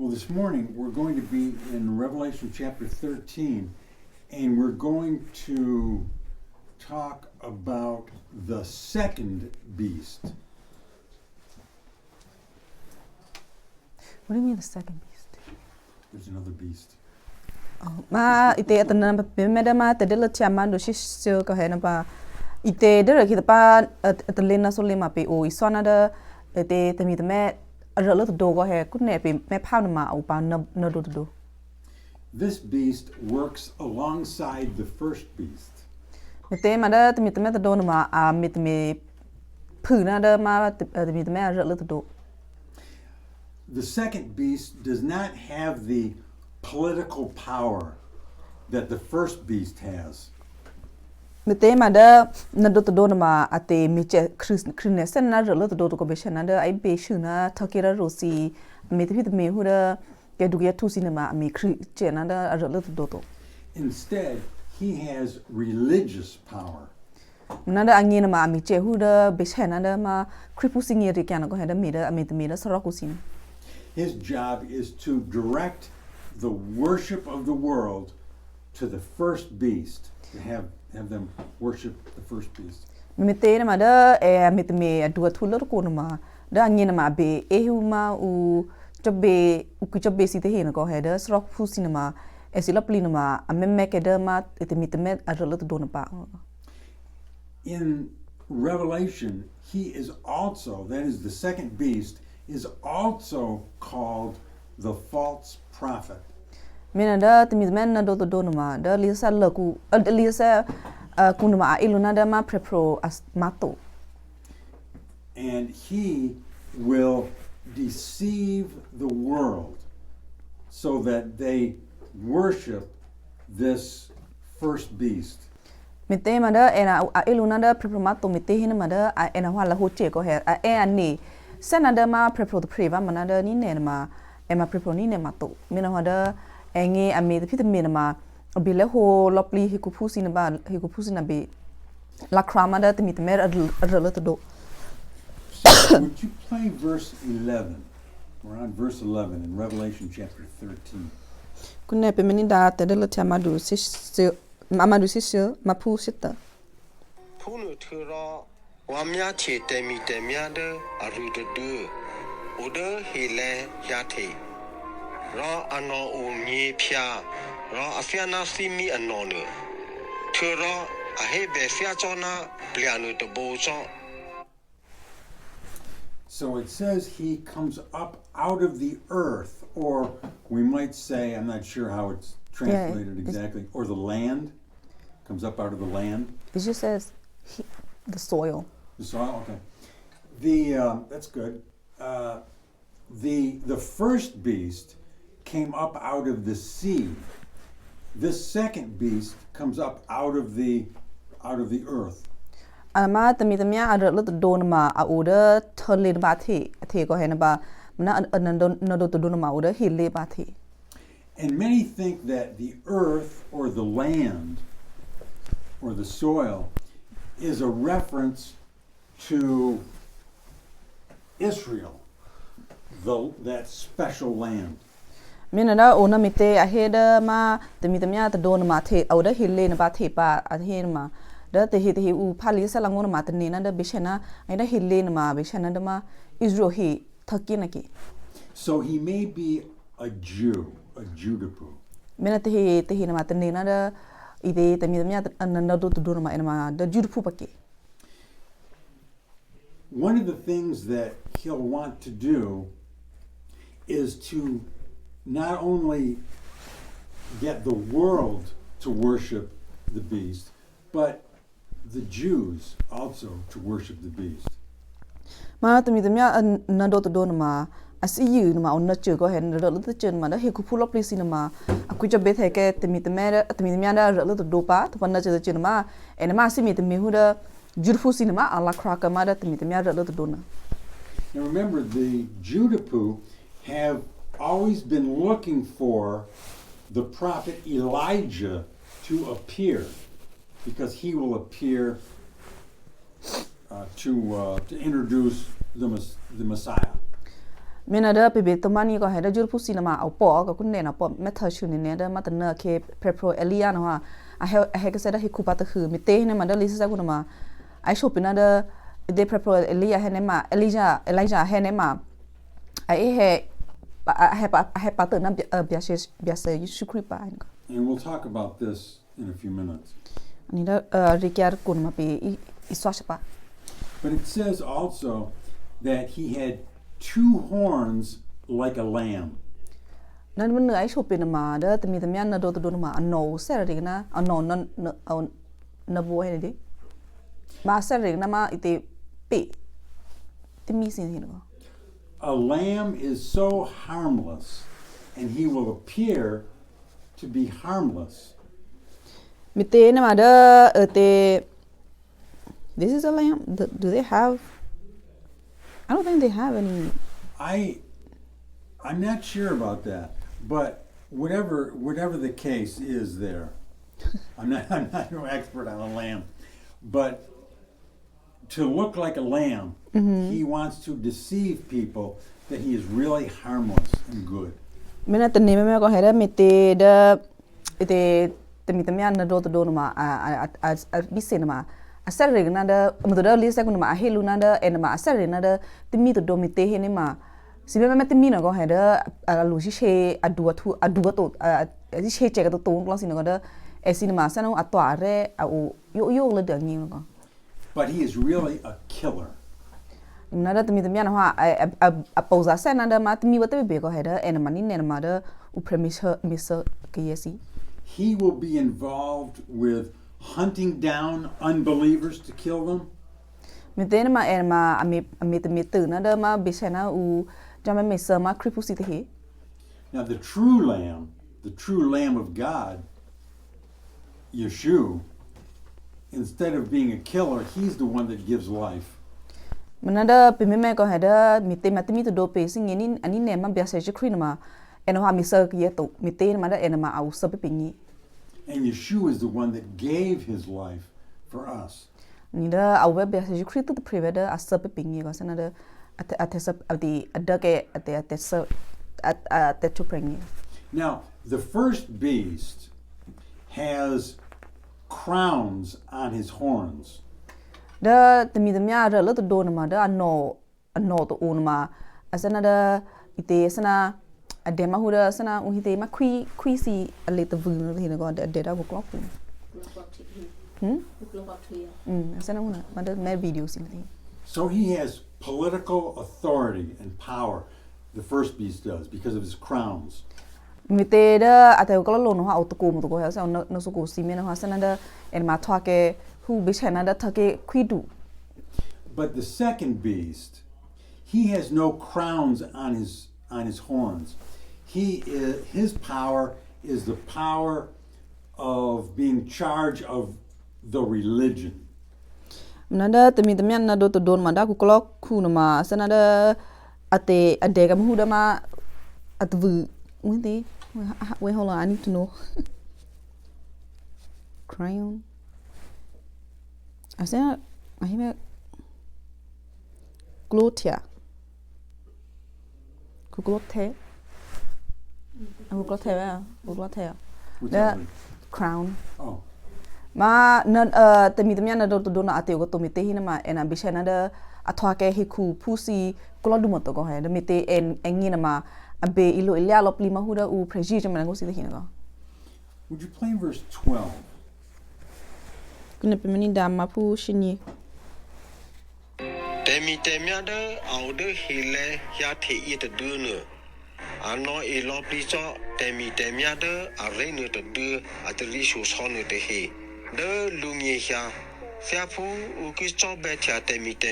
Well, this morning we're going to be in Revelation chapter 13, and we're going to talk about the second beast. What do you mean the second beast? There's another beast. Ma ite atana pemeda ma tedela chamando shisho ko hena pa ite dera kita pa atlena solema pe o iswana da ite temi teme aralo do ko he kunne pe me phau ma o pa no do. This beast works alongside the first beast. Mete ma da temi teme do ma a mitme phu na da ma temi teme aralo do. The second beast does not have the political power that the first beast has. Mete ma da na do ma ate miche krines na aralo do ko be shana da ai be shuna takira rosi mete pit me hu da ke du ya tu sinema mi kri chena da aralo do. Instead, he has religious power. Nada angin ma mi che hu da be shana da ma kripu singi ri kana ko heda mi da me da saraku sin. His job is to direct the worship of the world to the first beast, to have them worship the first beast. Mete na ma da me adu thulo ko ma da angin ma be hu ma u chobe ku chobe si te hin ko heda saraku sin ma esila plin ma amemme ke da ma me aralo do na pa. In Revelation, he is also, that is the second beast, is also called the false prophet. Mina da timi men na do ma da lisa laku lisa kunuma iluna da ma prepro as mato. And he will deceive the world so that they worship this first beast. Mete ma da ena iluna da prepro mato mete hin ma da ena wala ho che ko he ani senada ma prepro the preva manada ni ne ma ema prepro ni ne mato. Mina wada enge ame the pit mina ma bile ho lopli hikupusi na be la kramada te mitmer adrelato do. Would you play verse 11? We're on verse 11 in Revelation chapter 13. Kunne pe meninda te de la chamadu sis mapu sita. Punu thura wamya che temi temya de aru de du oda hele yate ra ano o mye phya ra afyana simi ano ne thura a he be fya chona plianu de bo cho. So it says he comes up out of the earth, or we might say, I'm not sure how it's translated exactly, or the land, comes up out of the land. It just says the soil. The soil, okay. That's good. The first beast came up out of the sea. This second beast comes up out of the earth. Ama tami tamya adrelo do ma a order thole ba the ko hena ba na no do ma order hille ba the. And many think that the earth or the land or the soil is a reference to Israel, that special land. Mina da ona mite a heda ma tami tamya ta do ma the order hille na ba the pa a he ma da te he u phali sa langon ma ta ne na da bishana ai da hille na ma bishana da ma Israel he thaki na ki. So he may be a Jew, a Judapu. Mina te he na ma ta ne na da ide tami tamya na do ma ina ma da Judapu pa ki. One of the things that he'll want to do is to not only get the world to worship the beast, but the Jews also to worship the beast. Ma tami tamya na do ma asiyu ma onna che ko hen ro lo chen ma da he ku pull up please ma aku je be the ke tami tamya da ro lo do pa to na che chen ma en ma si mi tami hu da beautiful cinema ala kraka ma da tami tamya ro lo do na. Now remember, the Judapu have always been looking for the prophet Elijah to appear, because he will appear to introduce the Messiah. Menada bebe tomani ko heda jur pusi na ma au po ko kunne na po meta chuni ne da mata na ke prepro elia no ha a he ka seda he kupata khu mi te ne ma da lisa ku na ma ai shopina da de prepro elia he ne ma elijah he ne ma ai he pa na bia se shukri pa ni And we'll talk about this in a few minutes. ni da rikyar kun ma pe iswasha pa But it says also that he had 2 horns like a lamb. nan mun ai shopina ma da temi temi na do ma no se ri na no na bo he de ma se ri na ma ite pe temi sin ni no A lamb is so harmless, and he will appear to be harmless. Mite na ma da te this is a lamb. Do they have? I don't think they have any. I'm not sure about that, but whatever the case is there, I'm not no expert on a lamb, but to look like a lamb, he wants to deceive people that he is really harmless and good. Mena te ne me ko hera mite da ite te mite me na do no ma a bise na ma a ser re na da mo da li sa ko ma a helu na da en ma a ser re na da te mi do mite he ne ma si me te mi na ko hera a lu shi she a du to a shi che ka to ko si na ko da e si na ma sa no a to are a yo le da ni ko But he is really a killer. Nada temi temi na ha a pausa sa nada ma temi wate be ko heda en mani ne ma da u premise misa ke yesi He will be involved with hunting down unbelievers to kill them. me te ma en ma ame temi tu nada ma be na u jama misa ma kripusi te he Now the true lamb of God, Yeshua, instead of being a killer, he's the one that gives life. Manada pe me ko heda mi te matemi to do pe sing ani ne ma bia se kri ma en ha misa ke to mi te ma da en ma au sa pe pingi And Yeshua is the one that gave his life for us. ni da au be bia se kri to the preveda a sa pe pingi ko sana da at sa ati adake at sa at to pingi Now, the first beast has crowns on his horns. da temi temi ara lo to do na ma da no to on ma asana da ite sana ade ma hu da sana u hite ma kwi si ale to vu no hina ko da da ko klok asana una ma da me video si ni So he has political authority and power, the first beast does, because of his crowns. mi te da ate ko lo no ha o to ko mo to ko ha sa no so ko si me na ha sana da en ma thwa ke hu be chana da thake kwi du But the second beast, he has no crowns on his horns. His power is the power of being charged of the religion. Nada temi na do to don ma da ku klok ku na ma sana da ate ga mu da ma atvu wait hold on I need to know crayon asana ahime glotia ku glote What's the that one? crown Oh, ma na temi na do to na ate go to mite hina ma ena bishana da athwa ke hiku pusi klodu mo to go ha da mite en ngina ma abe ilo ilya lo pli ma huda u preji jama ngo si hina go would you play verse 12? kuna pemeni da ma pu shini Temi de au de hele ya te i te du nu. Ano e lo pliso temi de a re nu te du a te li shu so nu te he. De lu mi ya sia fu u ki cho be cha temi de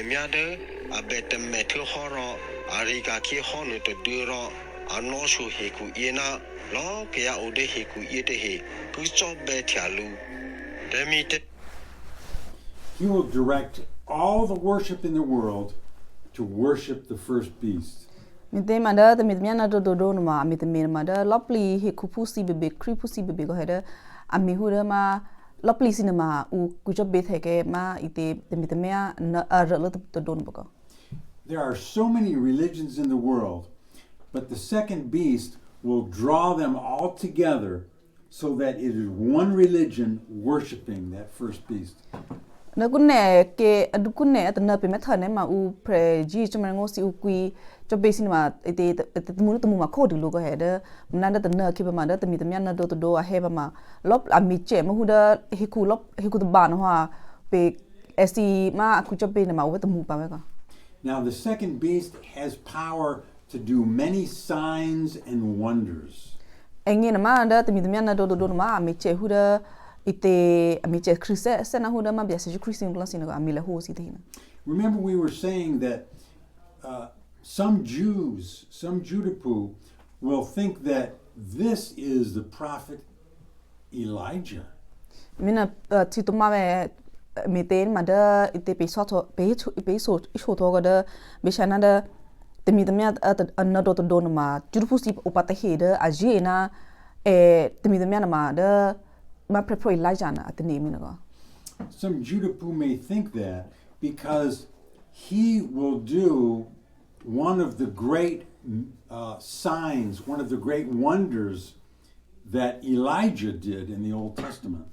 a be te me tu ho ro a ri ga ki ho nu te du ro ano shu he ku ye na lo ke ya o de he ku ye te he ku cho be cha lu. Temi de He will direct all the worship in the world to worship the first beast. mite ma da temi na do no ma mite ma da lopli he ku pusi bebe kri pusi bebe go heda ami huda ma lopli cinema u ku job be theke ma ite temi na a lo to don boko There are so many religions in the world but the second beast will draw them all together so that it is one religion worshiping that first beast. nó cũng nè cái cũng nè tận nợ bị mất thời này mà u pre gì cho mình ngô si u quy cho bê xin mà cái muốn tụi mình mà khô được luôn có hệ đó mình đang tận nợ khi mà đó tụi mình nó đồ à hay mà lốp làm mít chế mà hu đó hi cu tụi bạn hoa bị si mà cu cho bê này mà u tụi mình bảo vậy cả. Now the second beast has power to do many signs and wonders. Anh nghe mà đó tụi mình nó đồ mà mít chế hu đó ite amiche Christ se na huda ma bia se Christian plus ina amila ho si tina. Remember we were saying that some Jews, some Judapu will think that this is the prophet Elijah. Mina tito ma me ten ma da ite pe so to ga da be shana da te mi mia na do to don ma Judapu si upata he da aje na te mi mia na ma da ma prepare Elijah na at name na. Some Judapu may think that because he will do one of the great signs, one of the great wonders that Elijah did in the Old Testament.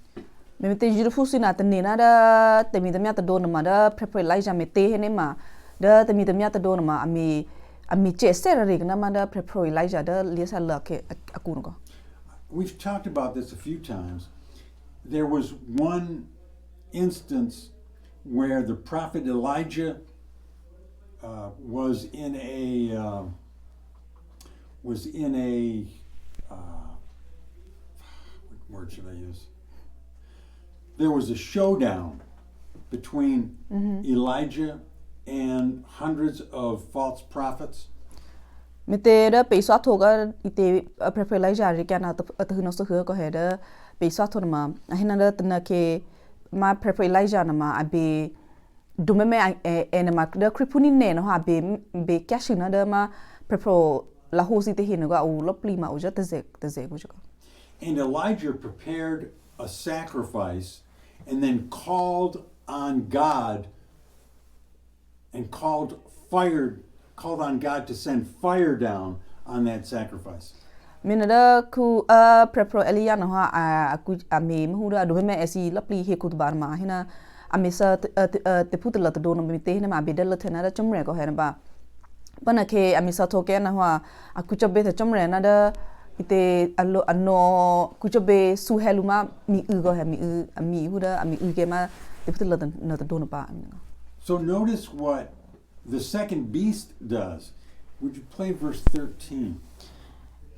Me te Judapu si na at ne na da te mi mia ta don ma da prepare Elijah me te he ne ma da te mi mia ta don ma ami che se re na ma da prepare Elijah da lesa la ke aku no. We've talked about this a few times. There was one instance where the prophet Elijah was in a what word should I use? There was a showdown between Elijah and hundreds of false prophets. Me te da pe so to ga ite prepare Elijah ri kana ta no so ko he da pe so to ma hina da tna ke ma prepare Elijah na ma abe dume me na ma da kripuni ne no ha be kya na da ma prepare la ho si te hina ga u lopli ma u ja te ze ko ja. And Elijah prepared a sacrifice and then called on God and called on God to send fire down on that sacrifice. Mina da ku prepare Elia na ha ku ame mu da do me esi lapli he ku ba ma hina ame sa te putla to do no me te hina ma be dal thena da chumre ko he na ba pana ke ame sa to ke na ha aku chobe te chumre na da ite allo anno ku chobe su heluma mi u go he mi hu da mi u ke ma te putla na to do no ba. So notice what the second beast does. Would you play verse 13?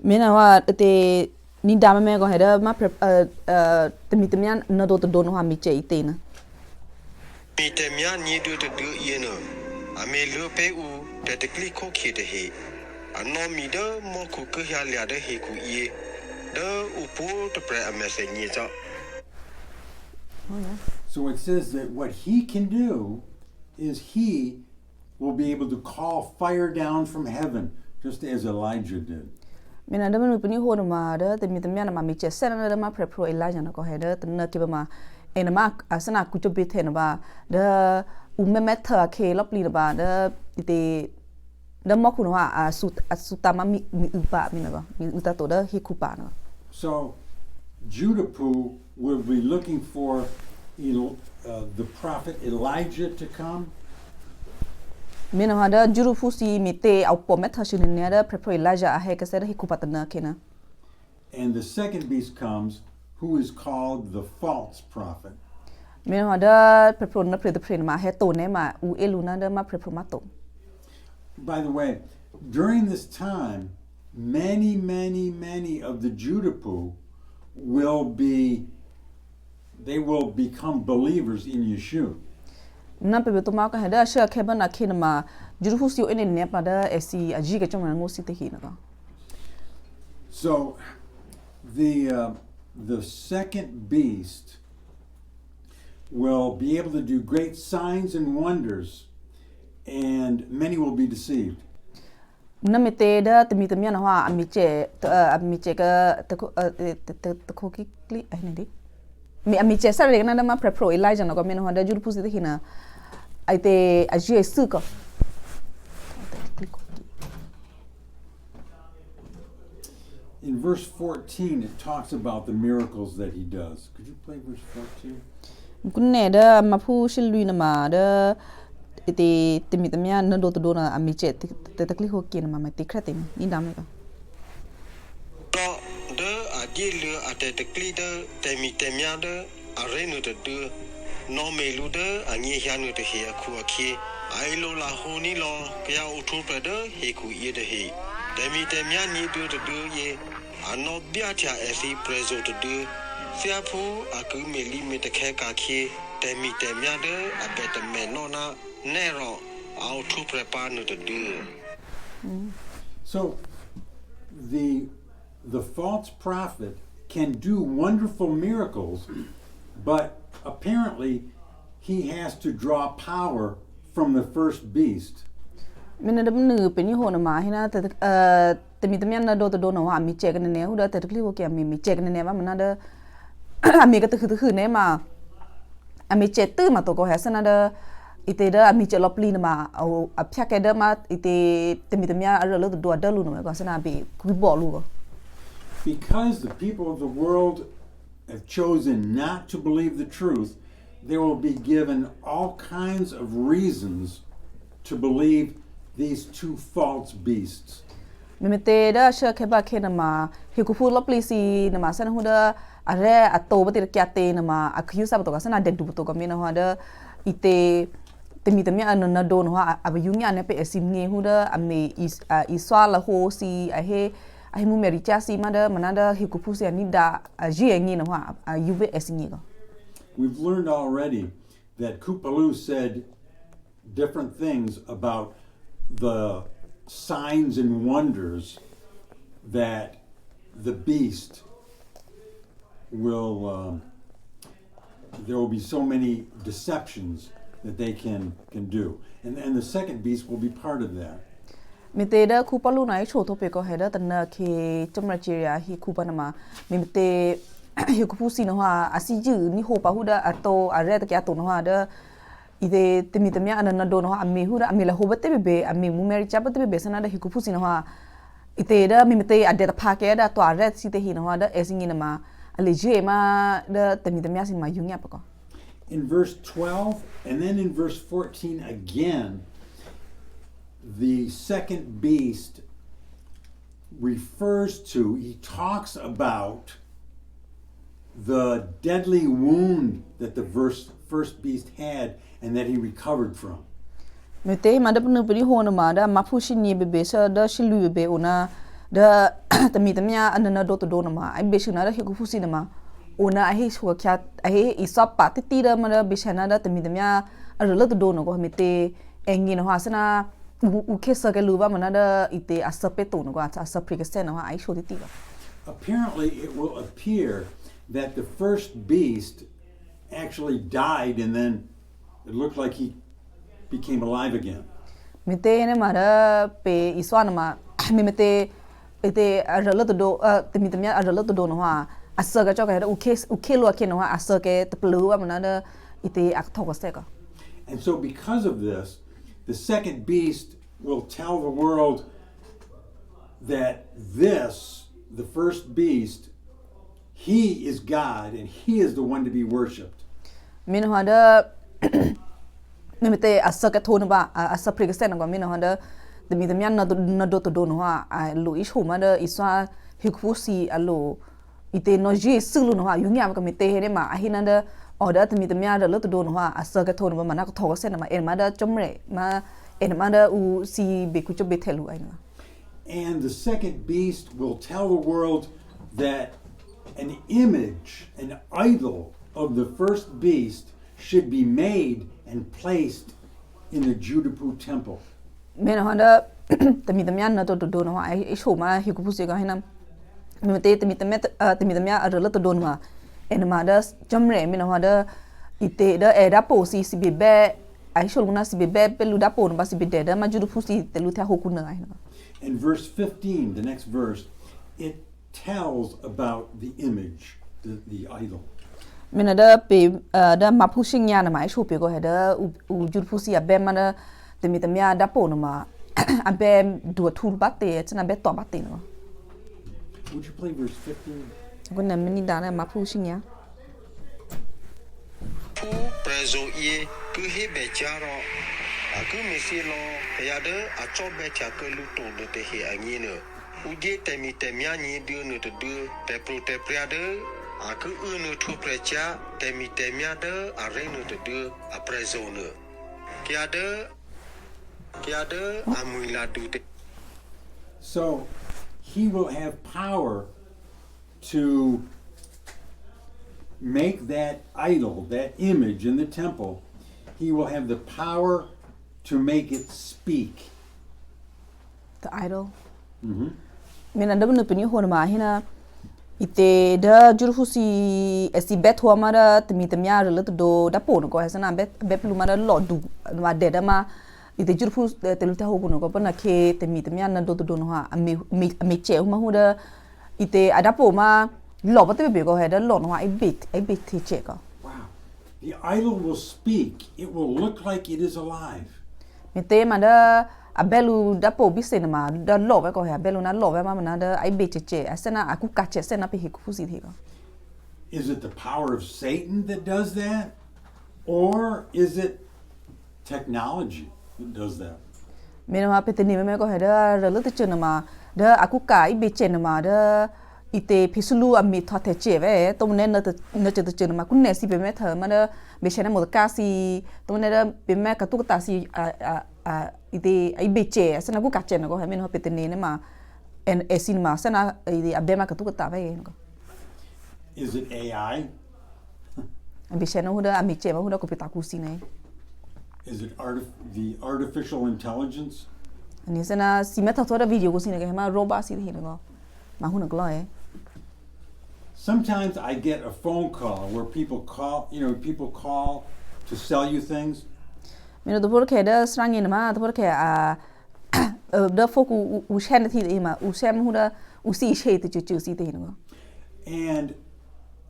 Mina wa te ni dama me go heda ma te mitemian na do to no ha mi che ite na. Mi te mia ni do to do ye no. Ame lu pe u te te kli ko ki te he. Ano mi do mo ku ke ya lia de he ku ye. De u pu te pre ame se ni za. So it says that what he can do is he will be able to call fire down from heaven, just as Elijah did. Mina da menu puni ho ma da te mitemian ma mi che sen na da ma prepare Elijah na go heda te na ke ba ma ena ma asana ku to bit na ba da u me meta ke lopli na ba da ite da mo ku no a suta ma mi u ba mi na ba mi uta to da hi ku pa na. So Judapu will be looking for the prophet Elijah to come. Mina hada juru fusi mite au pometa shine da prepare Elijah a he ka se da hi ku patana kena. And the second beast comes, who is called the false prophet. Mina hada prepare na pre ma he to ne ma u eluna da ma prepare ma to. By the way, during this time, many of the Judapu will become believers in Yeshua. Na pe to ma ka heda sha ke bana kin ma juru fusi o ene ne pa da esi aji ke chama ngo si te hina ka. So the second beast will be able to do great signs and wonders, and many will be deceived. Na me te da te mi na ha amiche ka te ko ki kli ai ne di. Me amiche sa re na da ma prepare Elijah na ko me no da juru fusi te hina. Ai te aji su ko. verse 14, it talks about the miracles that he does. Could you play verse 14? กุนเนเดอมาพูชิลุยนมาเดอติติมิตเมียนโดตโดนะอามิเจตตะคลิโฮกินมาไม่ติแครตินี่ดำเลยก็ တော့ဒေအဒီလူအတဲ့တကလီဒတေမီတေမြာဒအရေနုတဒနော်မေလူဒအငေရနုတဟေအခုအခီအိုင်လိုလာဟိုနီလောကရအထုပဒဟေကူယေတဟေတေမီတေမြာနီဒတဒယေအနောပြချာအစီပရဇိုတဒဆရာဖူအကူမီလီမီတခဲကာခီတေမီတေမြာဒအဘက်တမေနောနာနေရောအောထုပရပါနုတဒ So the false prophet can do wonderful miracles, but apparently he has to draw power from the first beast. มินดมนือเป็นยี่ห้อนะมาให้นะแต่แต่มีตะเมียนโดตโดนะว่ามีเจกันแน่ฮู้เด้อแต่ตะคลิโฮกิมีเจกันแน่ว่ามันน่ะเด้อมีก็ตะคือแน่มามีเจตื้อมาตัวก็แฮสนะเด้ออีเตเด้อมีเจลอปลีนะมาเอาพยักแกเด้อมาอีเตแต่มีตะเมียอะเรอตัวเด้อลูนะก็สนะบีกูบอกลูก Because the people of the world have chosen not to believe the truth, they will be given all kinds of reasons to believe these two false beasts. มิเตเด้อเชื่อแค่บ่าแค่นะมาเฮกูพูดลบลีซีนะมาสนะฮู้เด้ออะเรอะโตบ่ติกะเตนะมาอะคิวซาบ่ตก็สนะเดดูบ่ตก็มีนะฮู้เด้ออีเตแต่มีแต่มีอันนั้นโดนว่าอะบยุญญาเนี่ยไปอซิมเงฮู้เด้ออะเมอีสวาละโฮซีอะเฮมูเมริจาซีมาเด้อมันน่ะเด้อเฮกูพูเสียนี่ดาอะจีเองนี่นะว่าอะยูเวอซิเงก็ We've learned already that Kupalu said different things about the signs and wonders that the beast will there will be so many deceptions that they can do, and the second beast will be part of that. มิเตเด้อคูปาลูไนโชโทเปก็เฮเด้อตันเนเคจัมราเจียฮิคูปานามามิเตฮิคูพูซีนะว่าอาซิจืนี่โฮปาฮูเด้ออะโตอะเรตะกะโตนะว่าเด้ออีเดตมิตะเมียอันนั้นโดนะว่าอะเมฮูเด้ออะเมละโฮบะเตเบอะเมมูเมริจาบะเตเบสนะเด้อฮิคูพูซีนะว่าอีเตเด้อมิเตอะเดตะพาแกเด้อตัวอะเรตซิเตฮินะว่าเด้อเอซิงินะมาอะเลเจมาเด้อตมิตะเมียซิมายุญญาปะก็ In verse 12 and then in verse 14 again, the second beast refers to, he talks about the deadly wound that the first beast had and that he recovered from. มิเตมาเด้อปนึงไปดิโฮนะมาเด้อมาพูชินีเบเบซะเด้อชิลุยเบโอนะเด้อตมิตะเมียอันนั้นโดตโดนะมาไอเบชินะเด้อเฮกูพูซีนะมาโอนะไอเฮชัวแคไอเฮอีซอปปาติติเด้อมาเด้อเบชนะเด้อตมิตะเมียอะเรลตโดนะก็มิเตเองงินะว่าสนะอูเคสกะลูบามันน่ะเด้ออีเตอะซะเปโตนะก็อะซะพริกเซนะว่าไอโชติติก็ Apparently, it will appear that the first beast actually died and then it looked like he became alive again. มิเตเนี่ยมาเด้อเปอีสวานะมามิเตอีเตอะเรลตโดตมิตะเมียอะเรลตโดนะว่าอะซะกะจอกะเด้ออูเคลัวเคนะว่าอะซะเกตะปลูว่ามันน่ะเด้ออีเตอะทอกเซก็ And so, because of this, the second beast will tell the world that the first beast, he is God and he is the one to be worshipped. มินฮอเดอมิเตอะซะกะโทนะบาอะซะพริกเซนะก็มินฮอเดอตมิตะเมียนะโดตโดนะว่าอะลูอิชูมาเด้ออีสวาฮิคุซีอะโลอีเตโนจีซึลูนะว่ายุญญามก็มิเตเฮเดมาอะฮินันเดอorder ตมิตะเมียเด้อลตโดนะว่าอะซะกะโทนะบามันน่ะก็ทอกเซนะมาเอ็นมาเด้อจอมเรมาEnamada u si bekucho betelu aina. And the second beast will tell the world that an image, an idol of the first beast should be made and placed in the Judapu temple. Mena handa tamitamya na to do na ai shoma hikupusi ga hinam. Mete tamitamya arala to don ma. Enamada jamre mena handa ite da era posi si bebe I shall not be beluda pon basi bideda majuru pusi teluta hokuna aina. In verse 15, the next verse, it tells about the image, the idol. Mina da pe da mapushing yana ma isho pe go heda u juru pusi a be mana de mitamia da pon ma a be do tul batte tsana be to batte no. would you play verse 15? ကိုနမနီဒါနဲ့မဖူးရှင်ညာ ဖူပရဇိုယေကူဟေဘေဂျာရောအခုမစီလောရတဲ့အချောဘဲချာကလူတိုဒတဲ့ဟေအငင်းနော်ဦးဒီတမီတမြညီဒီနုတဒူတေပရိုတေပရဒအခုအနုထူပရချာတမီတမြဒအရိနုတဒူအပရဇိုနကျာဒအမွီလာဒူတေ So he will have power to make that idol, that image in the temple. He will have the power to make it speak. the idol Mm-hmm. mena da bunu pini hon ma hina ite da jurfusi esi bet ho mara tmi tmya rele do da pon ko hasana bet lu mara lo du ma de da ma ite jurfus telu ta ho ko pa na ke tmi tmya na do no ha ame che ma hu da ite ada po ma lo pa te be ko he da lo no ha ai bit ti che ko Wow. The idol will speak. It will look like it is alive. mi te ma da abelu da po bi se na ma da lo ba ko he abelu na lo ba ma na da ai bit che asana aku ka che se na pe he ku si thi ko Is it the power of Satan that does that? Or is it technology that does that? me na pe te ni me ko he da rele te chen ma da aku ka ai bit che na ma da ite pisulu ami tha te che ve to ne na che te chen ma kun ne si be me tha ma da be che na mo ka si to ne da be me ka tu ta si a ite ai bit che asana ku ka che na ko he me no pe te ni ne ma en esin ma sana ite abbe ma ka tu ta ve ko Is it AI? be che na hu da ami che ma hu da ko pe ta ku si ne Is it the artificial intelligence? ani sana si me tha to da video ko si ne ke ma robot si thi ne ko ma hu na ko e Sometimes I get a phone call where people call to sell you things. me no do por ke da strang in ma do por ke a da fo ku u chen thi e ma u sem hu da u si che te chu si te ne ko And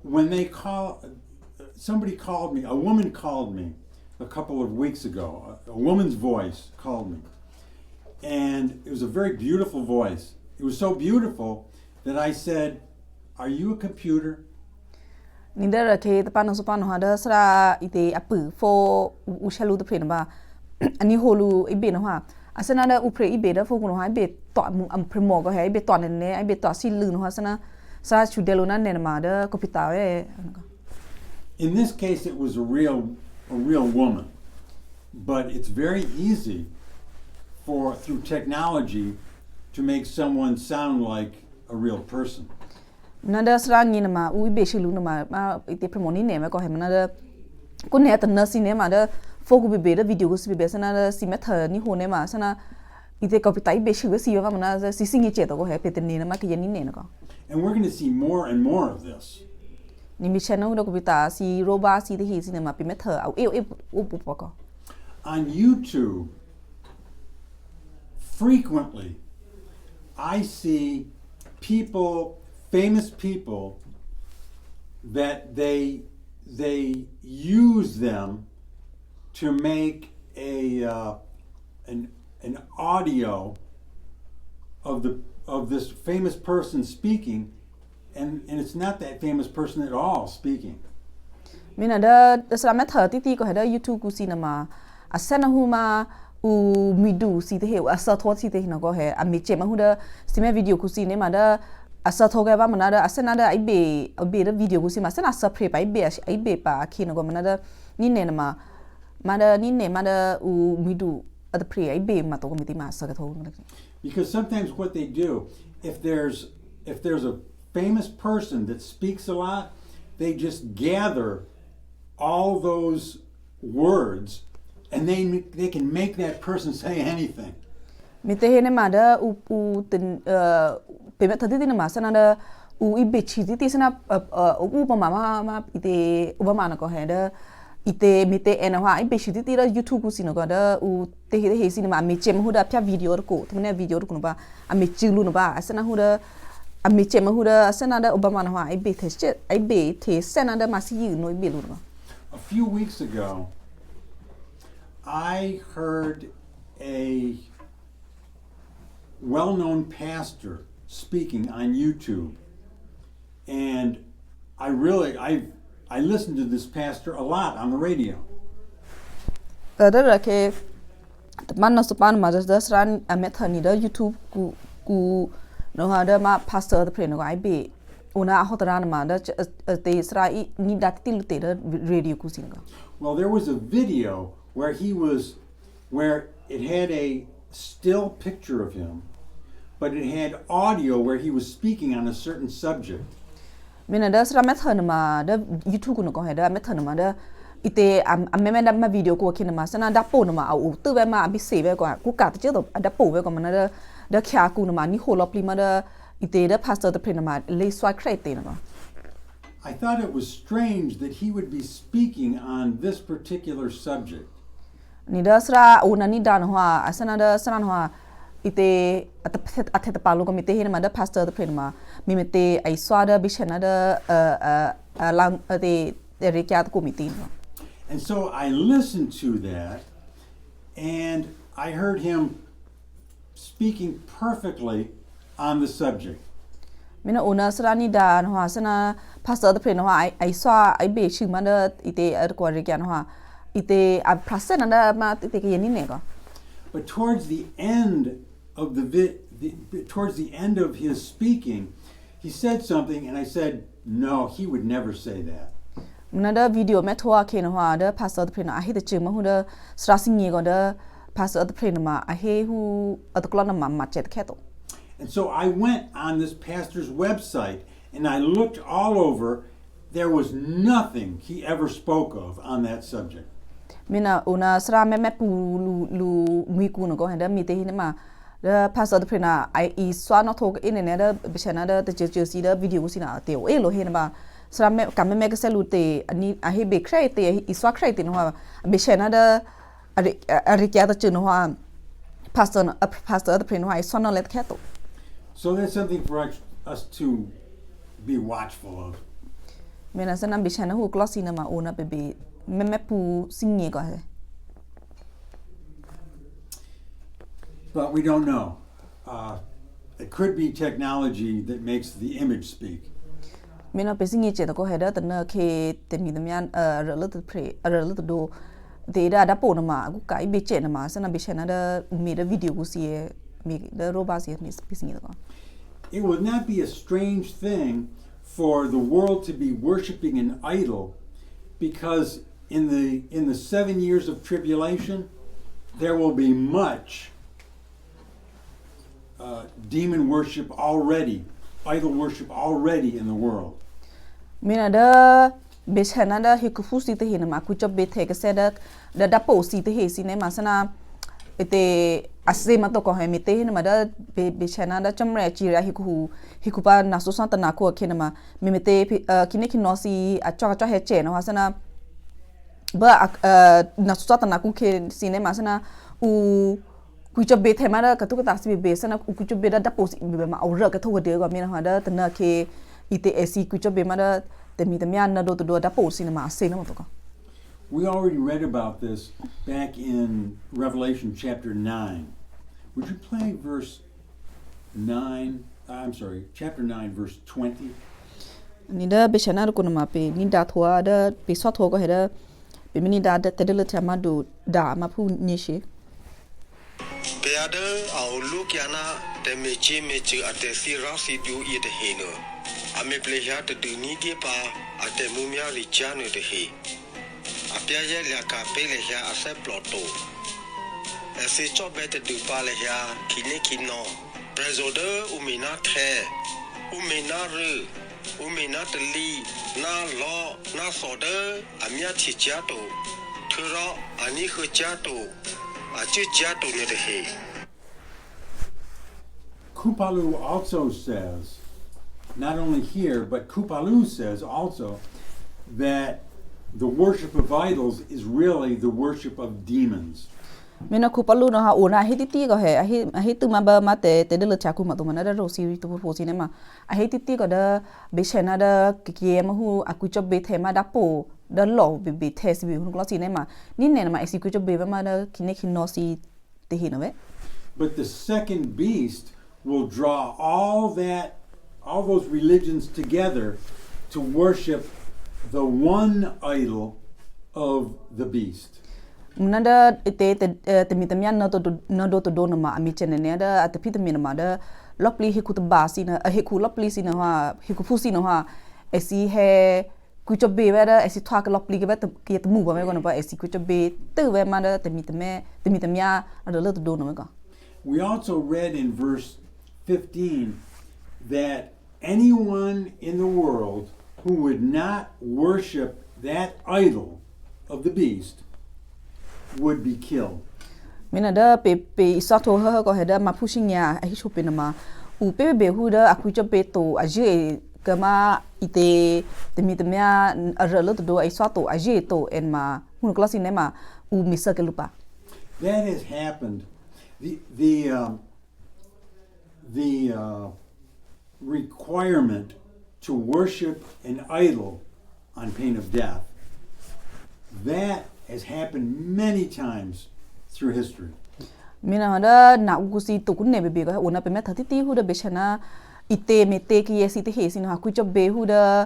when they somebody called me, a woman called me a couple of weeks ago. A woman's voice called me. And it was a very beautiful voice. It was so beautiful that I said, "Are you a computer?" ni da ke ta pa no so pa no ha da sra ite apu fo u shalu de pre na ba ani holu e be no ha asana da u pre e be da fo ku no ha e be to mu am pre mo ko he e be to ne e be to si lu no ha sana sa chu de lo na ne ma da ko pita we In this case, it was a real woman. But it's very easy through technology to make someone sound like a real person. na da sra ni na ma u be shi lu na ma ite pre mo ni ne ma ko he na da ko ne ta na si ne ma da fo ku be da video ko si be sana da si me tha ni ho ne ma sana ite ko pita be shi ko si ba ma na si si ni che to ko he pe te ni na ma ke ni ne na ko And we're going to see more and more of this. ni mi channel da ko pita si roba si de hi si ne ma pe me tha au e u pu po ko On YouTube, frequently, I see famous people, that they use them to make an audio of this famous person speaking, and it's not that famous person at all speaking. mi na da sra me tha ti ko he da YouTube ku si na ma asana hu ma u mi du si te he asa tho si te na ko he a mi che ma hu da si me video ku si ne ma da asa tho ga ba ma na da asana da ai be da video ku si ma sana sa pre ba ai be pa ki na ko ma na da ni ne na ma da ni ne ma da u mi du at the pre ai be ma to ko mi ti ma sa ga tho Because sometimes what they do, if there's a famous person that speaks a lot, they just gather all those words and they can make that person say anything. mi te he ne ma da u tin pe me tha ti na ma sana da u I be chi ti sana u pa ma ite u ba ma na ko he da ite mi te ena ha I be chi ti da YouTube ku si no ko da u te he si na ma mi chem hu da pya video ko tu ne video ko ba a mi chi lu no ba asana hu da a mi chem hu da asana da u ba ma na ha I be te sana da ma si yi no I be lu no A few weeks ago, I heard a well-known pastor speaking on YouTube. And I listen to this pastor a lot on the radio. Kada ke man na supan ma das ran a method ni da YouTube ku no ha da ma pastor the pray no ai be una hotran ma da te sra ni da til te da radio ku singa. Well, there was a video where it had a still picture of him, but it had audio where he was speaking on a certain subject. Mina da sra method ma da YouTube ku no ko ha da method ma da ite a me da video ko kin ma sana da po no ma au tu be ma bi se be ko ku ka te do da po be ko ma da kya ku no ma ni ho lo pli ma da ite da pastor the pray no ma le swa crate te no ma. I thought it was strange that he would be speaking on this particular subject. Ni da sra una ni da no ha asana da sana no ha ite at palu ko mite hin ma da pastor the pray ma mi mite ai swa da bi shena da lang de rekyat ko mite no. And so I listened to that, and I heard him speaking perfectly on the subject. Mina una srani da no sana pastor the pray no I saw I be chi ma da ite ko rekya no ite a prasen da ma ite ke ni ne ko. But towards the end of his speaking, he said something, and I said, no, he would never say that. Mina da video me thoa ke no da pastor the pray no a he de chi ma hu da sra singi ko da pastor the pray no ma a he hu at ko na ma chet ke to. And so I went on this pastor's website and I looked all over. There was nothing he ever spoke of on that subject. Mina una sra me pu lu mi ku no ko da mi te hin ma da pastor the pray na I swa no thok in ne da bishana da te si da video ku si na te o e lo hin ba sra me ka me ke selu te ani a he be crate te I swa crate no ha bishana da ari kya da chu no ha pastor the pray no I swa no let ke to. So that's something for us to be watchful of. Mina sana bishana hu klosi na ma ona bebe me pu singi ko he. But we don't know. It could be technology that makes the image speak. Mina pe singi che ko he da tana ke te mi de myan relative pray relative do de da po na ma ku kai be che na ma sana bishana da me da video ku si me da robot si me singi ko. It would not be a strange thing for the world to be worshiping an idol, because in the 7 years of tribulation, there will be much demon worship already, idol worship already in the world. Mina da bishana da hikufu si te hin ma ku chop be the ke se da po si te he si ne ma sana ite ase ma to ko he mi te hin ma da be chana da chamre chi ra hiku pa na so san ta na ko ke na ma mi me te kine ki no si a cha he che no hasana ba na so ta na ku ke si ne ma sana u ku cha be the ma da ka tu ka ta si be sana ku cha be da po si be ma au ra ka tho de ko mi na ha da ta na ke ite esi ku cha be ma da te mi te mya na do da po si na ma ase na ma to ko. We already read about this back in Revelation chapter 9. Would you play chapter 9, verse 20? Ni da bishana ko na ma pe ni da thoa da pe so tho ko he da pe mi ni da te de le chama do da ma phu ni she. Beada au lukiana de mechi ate sira si du ye de he no. Ame pleja te du ni ge pa ate mumia ri chanu de he. Apia ye la ka pe le ya ase ploto. Ese chobe te du pa le ya kine kino. Prezode umina the. Umina ru. Umina te li. Na lo. Na sode. Amia chi chato. Thura ani khu chato. Achi chato ne de he. Kupalu also says, not only here, but Kupalu says also that the worship of idols is really the worship of demons. Mina ku palu no ha ona he titi ko he a he tu ma ba ma te de le cha ku ma tu ma na da ro si tu po si ne ma a he titi ko da be chena da ki ma hu a ku cho be the ma da po da lo be the si bi hu ko si ne ma ni ne ma si ku cho be ma da ki ne ki no si te hi no ve. But the second beast will draw all those religions together to worship the one idol of the beast. Munada ite te mitamya na do to do na ma ami chene ne da at pita mi na ma da lopli hiku to basi na hiku lopli si na ha hiku fusi na ha esi he ku cho be wa da esi thwa ka lopli ke ba ke to mu ba me ko na ba esi ku cho be te we ma da te mitamya ado lo to do na me ko. We also read in verse 15 that anyone in the world who would not worship that idol of the beast would be killed. Mina da pe isa to ha ko he da ma pushing ya a hi chupe na ma u pe hu da aku cho pe to a je ka ma ite te mitamya a lo to do ai sa to a je to en ma hun klasi ne ma u misa ke lupa. That has happened. The requirement to worship an idol on pain of death, that has happened many times through history. Mina hada na ugusi to kunne be ga una pe me thati ti hu da bechana ite me te ki yesi te he sin ha ku cho be hu da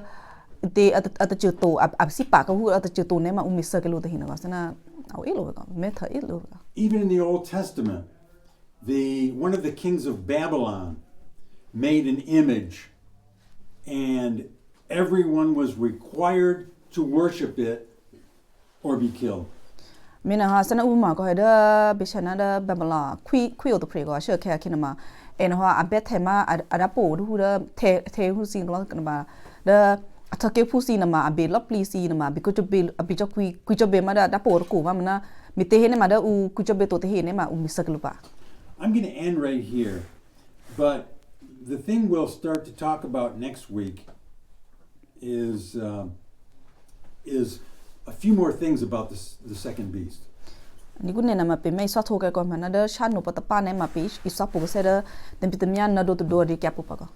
ite at chu to ab si pa ka hu at chu to ne ma umisa ke lu te hin ga sana au elo ga me tha elo ga. Even in the Old Testament, one of the kings of Babylon made an image, and everyone was required to worship it or be killed. Mina ha sana uma ko da bechana da babala kui o to pre ko sure kha kinama en ha abet thema ada po hu da the hu sin lo kan ba da athake phu si na ma abe lo please si na ma bi ko to be abi cho kui cho be ma da po ko ma na mi te he ne ma da u ku cho be to te he ne ma u misak lu pa. I'm going to end right here, but the thing we'll start to talk about next week is a few more things about the second beast. Ni gun ne na ma pe mai sa tho ka ko ma na da shan no pata pa ne ma pe isa pu se da tem pitamya na do to do ri kya pu pa ko.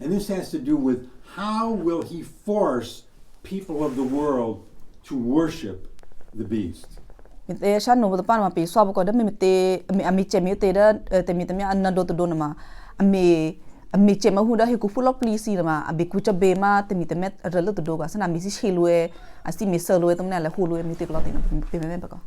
And this has to do with how will he force people of the world to worship the beast. Te shan no pata pa ma pe sa ko da mi te ami che mi te da te mi tamya na do to do na ma ami che ma hu da he ku full of please na ma abi ku cha be ma te mi te met ra lo to do ga sana mi si chelu e asi mi sa lo e tum na la hu lo e mi te ko la te na pe me pa ko.